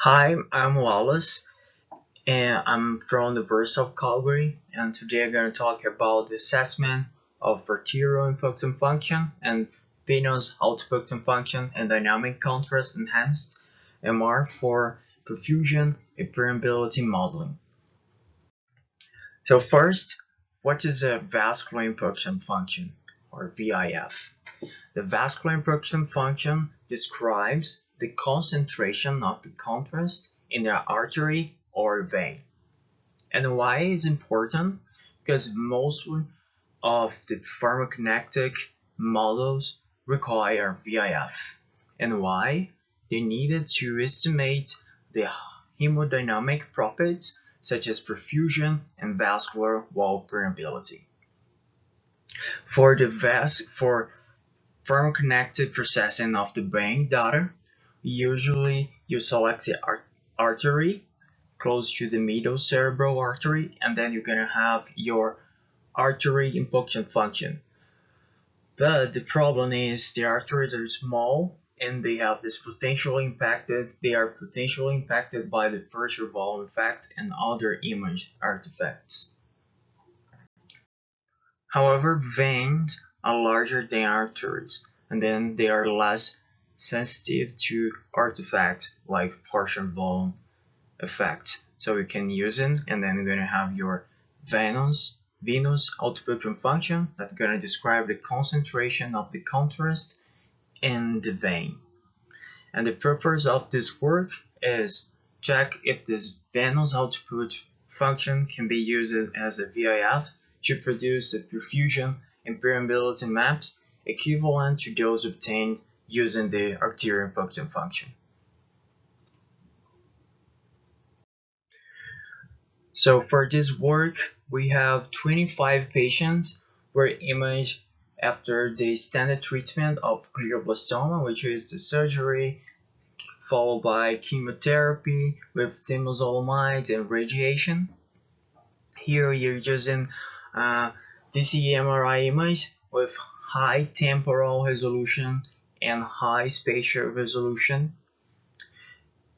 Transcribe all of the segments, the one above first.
Hi, I'm Wallace, and I'm from the University of Calgary, and today I'm going to talk about the assessment of arterial input and function and venous output and function and dynamic contrast enhanced MR for perfusion and permeability modeling. So first, what is a vascular impulsion function, or VIF? The vascular impulsion function describes the concentration of the contrast in the artery or vein. And why is important? Because most of the pharmacokinetic models require VIF. And why? They needed to estimate the hemodynamic properties such as perfusion and vascular wall permeability. For pharmacokinetic processing of the brain data, usually you select the artery close to the middle cerebral artery, and then you're gonna have your artery impulsion function. But the problem is the arteries are small and they are potentially impacted by the pressure volume effect and other image artifacts. However, veins are larger than arteries, and then they are less sensitive to artifacts like partial volume effect. So you can use it, and then you're going to have your venous output function that's going to describe the concentration of the contrast in the vein. And the purpose of this work is check if this venous output function can be used as a VIF to produce the perfusion and permeability maps equivalent to those obtained using the arterial impulsion function. So for this work, we have 25 patients were imaged after the standard treatment of glioblastoma, which is the surgery followed by chemotherapy with temozolomide and radiation. Here you're using DCE MRI image with high temporal resolution and high spatial resolution,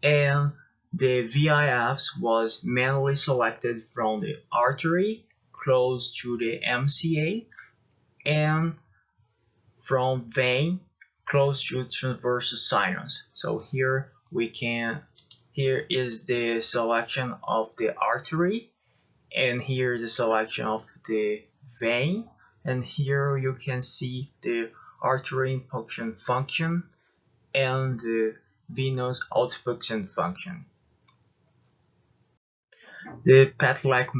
and the VIFs was manually selected from the artery close to the MCA and from vein close to transverse sinus. So here is the selection of the artery, and here is the selection of the vein, and here you can see the artery impulsion function and the venous output function. The PET-like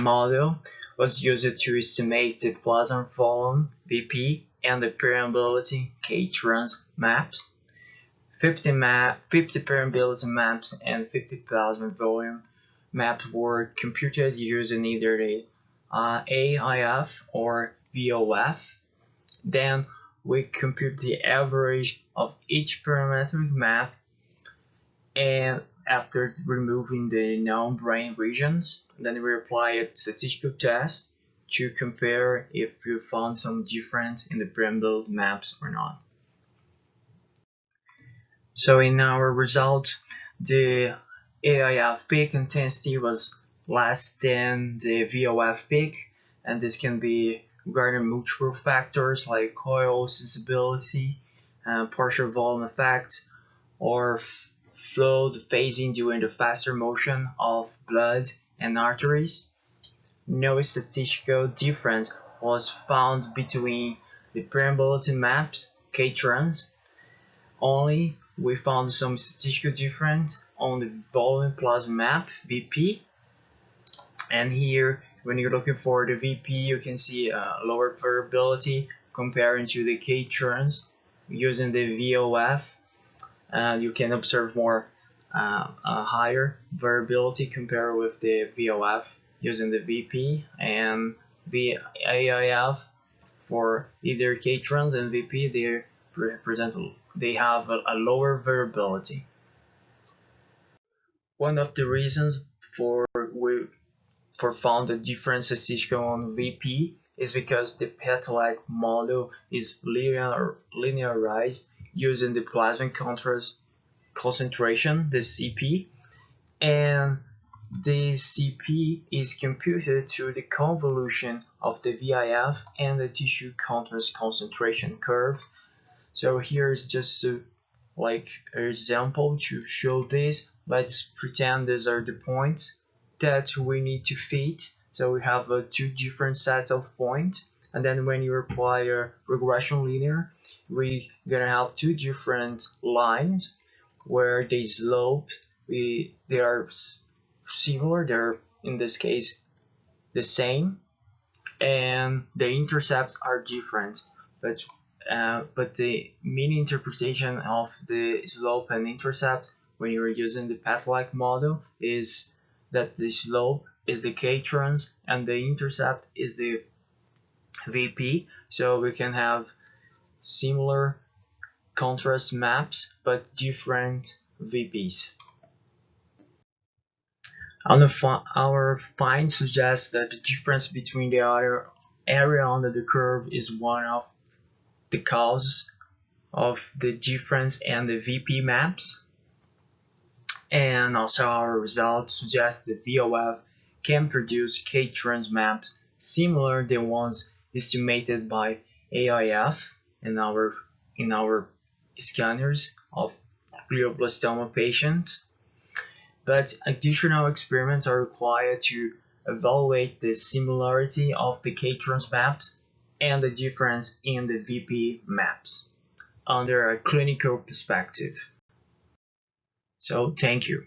model was used to estimate the plasma volume Vp and the permeability Ktrans maps. 50 permeability maps and 50 plasma volume maps were computed using either the AIF or VOF. Then we compute the average of each parametric map, and after removing the non-brain regions, then we apply a statistical test to compare if we found some difference in the permeability maps or not. So in our result, the AIF peak intensity was less than the VOF peak, and this can be regarding multiple factors like coil sensibility, partial volume effect, or fluid phasing during the faster motion of blood and arteries. No statistical difference was found between the permeability maps, Ktrans. Only we found some statistical difference on the volume plasma map, Vp. And here, when you're looking for the Vp, you can see lower variability comparing to the Ktrans using the VOF. You can observe more higher variability compared with the VOF using the Vp, and the AIF for either Ktrans and Vp, they have a lower variability. One of the reasons for found a different statistical on Vp is because the PET-like model is linearized using the plasma contrast concentration, the CP, and the CP is computed through the convolution of the VIF and the tissue contrast concentration curve. So here's just like an example to show this. Let's pretend these are the points that we need to fit. So we have two different sets of points, and then when you apply a regression linear, we're gonna have two different lines where they slope, they are similar, they're in this case the same, and the intercepts are different, but the mean interpretation of the slope and intercept when you're using the path-like model is that the slope is the Ktrans and the intercept is the Vp, so we can have similar contrast maps but different Vps. Our find suggests that the difference between the other area under the curve is one of the cause of the difference in the VP maps, and also our results suggest that VOF can produce Ktrans maps similar to the ones estimated by AIF in our scanners of glioblastoma patients. But additional experiments are required to evaluate the similarity of the Ktrans maps and the difference in the VP maps under a clinical perspective. So thank you.